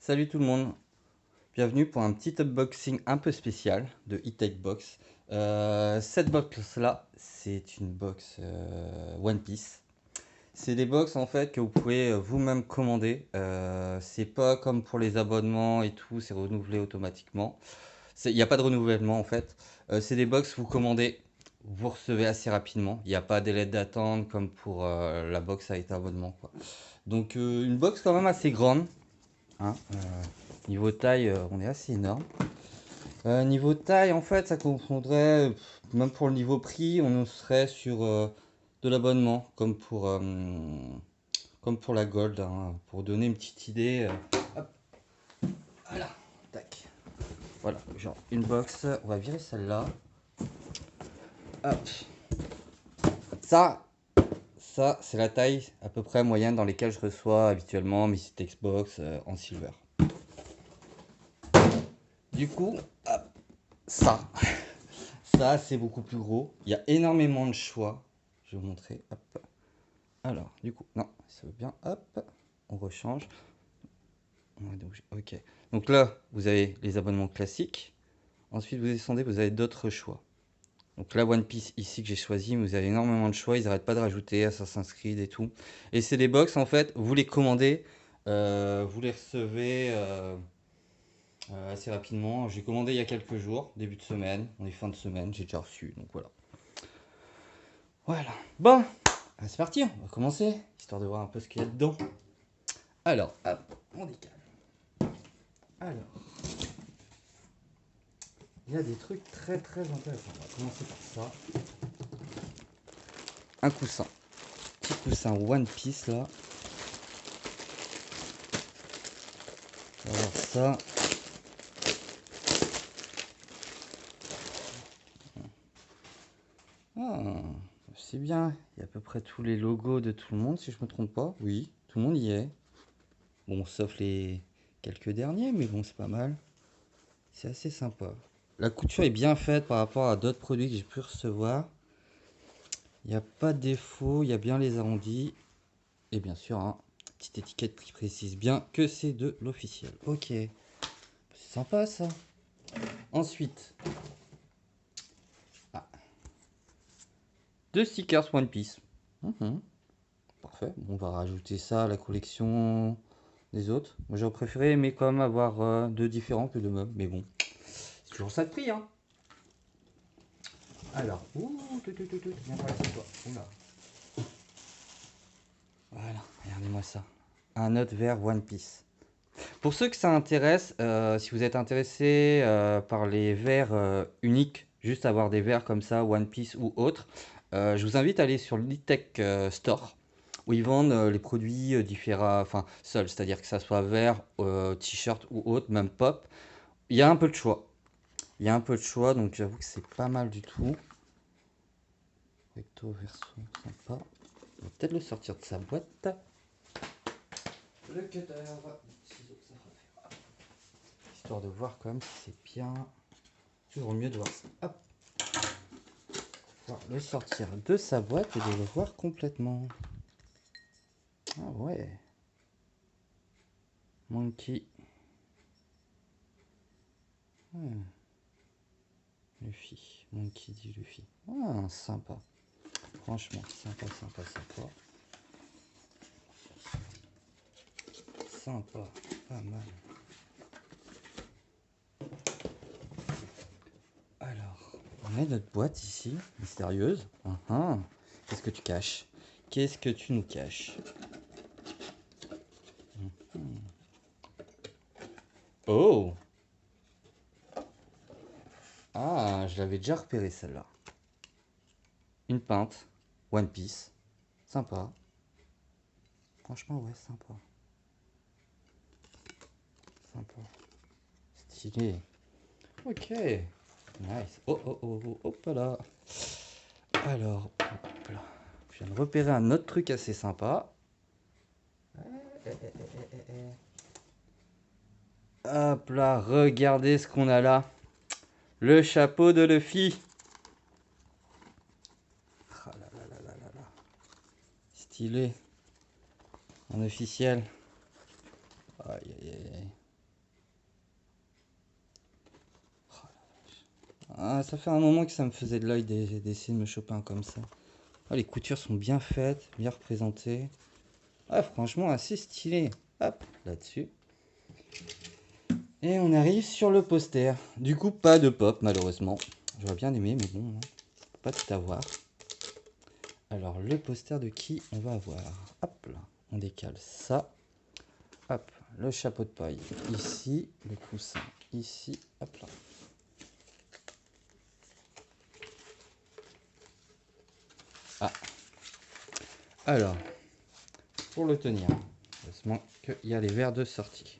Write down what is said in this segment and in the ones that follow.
Salut tout le monde, bienvenue pour un petit unboxing un peu spécial de E-Tech Box. Cette box là, c'est une box One Piece. C'est des box en fait que vous pouvez vous-même commander. C'est pas comme pour les abonnements et tout, c'est renouvelé automatiquement. Il n'y a pas de renouvellement en fait. C'est des box vous commandez, vous recevez assez rapidement. Il n'y a pas de délai d'attente comme pour la box avec abonnement quoi. Donc une box quand même assez grande. Hein, niveau taille, on est assez énorme. Niveau taille, en fait, ça comprendrait, même pour le niveau prix, on serait sur de l'abonnement, comme pour la Gold, hein, pour donner une petite idée. Hop, voilà, tac. Voilà, genre une box, on va virer celle-là. Hop. Ça, ça c'est la taille à peu près moyenne dans lesquelles je reçois habituellement mes sites Xbox en silver. Du coup, hop, ça. Ça, c'est beaucoup plus gros. Il y a énormément de choix. Je vais vous montrer. Hop. Alors, du coup, non, ça veut bien. Hop, on rechange. Ok. Donc là, vous avez les abonnements classiques. Ensuite, vous descendez, vous avez d'autres choix. Donc là, One Piece ici que j'ai choisi, vous avez énormément de choix. Ils n'arrêtent pas de rajouter Assassin's Creed et tout. Et c'est des box, en fait, vous les commandez, vous les recevez assez rapidement. J'ai commandé il y a quelques jours, début de semaine. On est fin de semaine, j'ai déjà reçu. Donc voilà. Voilà. Bon, c'est parti, on va commencer, histoire de voir un peu ce qu'il y a dedans. Alors, hop, on décale. Alors, il y a des trucs très très intéressants. On va commencer par ça. Un coussin. Petit coussin One Piece là. On va voir ça. Ah, c'est bien. Il y a à peu près tous les logos de tout le monde, si je me trompe pas. Oui, tout le monde y est. Bon, sauf les quelques derniers, mais bon, c'est pas mal. C'est assez sympa. La couture est bien faite par rapport à d'autres produits que j'ai pu recevoir. Il n'y a pas de défaut, il y a bien les arrondis. Et bien sûr, hein, petite étiquette qui précise bien que c'est de l'officiel. Ok, c'est sympa ça. Ensuite, ah, deux stickers One Piece. Mhm, parfait, bon, on va rajouter ça à la collection des autres. Moi j'aurais préféré, mais quand même avoir deux différents que deux mêmes. Mais bon, c'est toujours ça de prix, hein. Alors, viens par là, c'est toi. Oula. Voilà, regardez-moi ça. Un autre verre One Piece. Pour ceux que ça intéresse, si vous êtes intéressé par les verres uniques, juste avoir des verres comme ça, One Piece ou autre, je vous invite à aller sur l'e-tech Store où ils vendent les produits différents, enfin seuls, c'est-à-dire que ça soit verre, t-shirt ou autre, même pop. Il y a un peu de choix. Il y a un peu de choix, donc j'avoue que c'est pas mal du tout. Recto verso, sympa. On va peut-être le sortir de sa boîte. Le cutter, ciseaux, ça fera faire. Histoire de voir quand même si c'est bien. Toujours mieux de voir ça. Hop. Pouvoir le sortir de sa boîte et de le voir complètement. Ah ouais. Monkey. Hmm. Luffy. Monkey dit Luffy. Ah, sympa. Franchement, sympa, sympa, sympa. Sympa. Pas mal. Alors, on a notre boîte ici, mystérieuse. Qu'est-ce que tu caches? Qu'est-ce que tu nous caches? Oh! Ah, je l'avais déjà repéré celle-là. Une pinte. One Piece. Sympa. Franchement, ouais, sympa. Sympa. Stylé. Ok. Nice. Oh, oh, oh, oh, hop là. Alors, hop là. Je viens de repérer un autre truc assez sympa. Hop là, regardez ce qu'on a là. Le chapeau de Luffy. Ah là là là là là là. Stylé. En officiel. Aïe aïe aïe aïe. ça fait un moment que ça me faisait de l'œil d'essayer de me choper un comme ça. Ah, les coutures sont bien faites, bien représentées. Ah, franchement, assez stylé. Hop, là-dessus. Et on arrive sur le poster. Du coup, pas de pop, malheureusement. J'aurais bien aimé, mais bon, pas tout avoir. Alors, le poster de qui on va avoir? Hop là, on décale ça. Hop, le chapeau de paille ici, le coussin ici, hop là. Ah, alors, pour le tenir, heureusement qu'il y a les verres de sortie.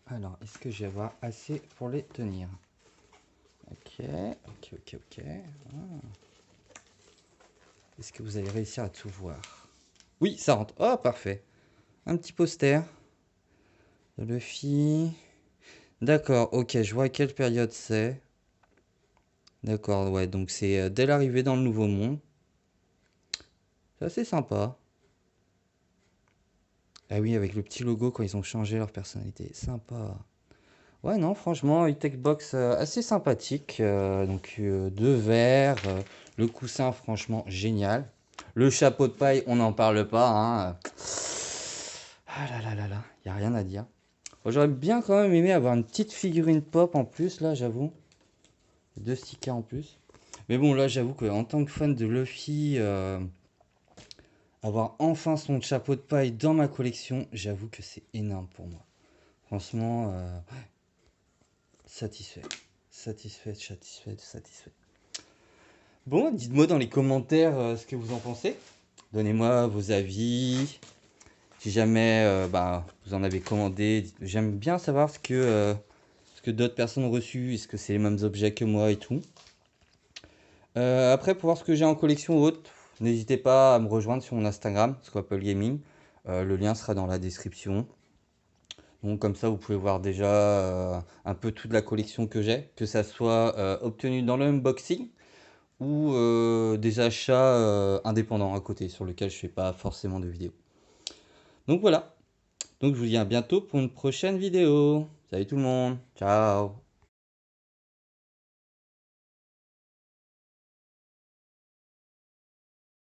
Alors, est-ce que je vais avoir assez pour les tenir? Ok. Ah. Est-ce que vous allez réussir à tout voir? Oui, ça rentre. Oh, parfait. Un petit poster de Luffy. D'accord, ok, je vois à quelle période c'est. D'accord, ouais, donc c'est dès l'arrivée dans le Nouveau Monde. C'est assez sympa. Ah oui, avec le petit logo quand ils ont changé leur personnalité. Sympa. Ouais, non, franchement, e-tech box assez sympathique. Donc, deux verres. Le coussin, franchement, génial. Le chapeau de paille, on n'en parle pas. Hein. Ah là là là là, il n'y a rien à dire. Bon, j'aurais bien quand même aimé avoir une petite figurine pop en plus, là, j'avoue. Deux stickers en plus. Mais bon, là, j'avoue qu'en tant que fan de Luffy, avoir enfin son chapeau de paille dans ma collection, j'avoue que c'est énorme pour moi. Franchement, satisfait. Satisfait. Bon, dites-moi dans les commentaires ce que vous en pensez. Donnez-moi vos avis. Si jamais vous en avez commandé, j'aime bien savoir ce que d'autres personnes ont reçu. Est-ce que c'est les mêmes objets que moi et tout. Après, pour voir ce que j'ai en collection ou autre, n'hésitez pas à me rejoindre sur mon Instagram, Squapple Gaming. Le lien sera dans la description. Donc comme ça, vous pouvez voir déjà un peu toute la collection que j'ai, que ça soit obtenu dans le unboxing ou des achats indépendants à côté sur lesquels je fais pas forcément de vidéo. Donc voilà. Donc je vous dis à bientôt pour une prochaine vidéo. Salut tout le monde. Ciao.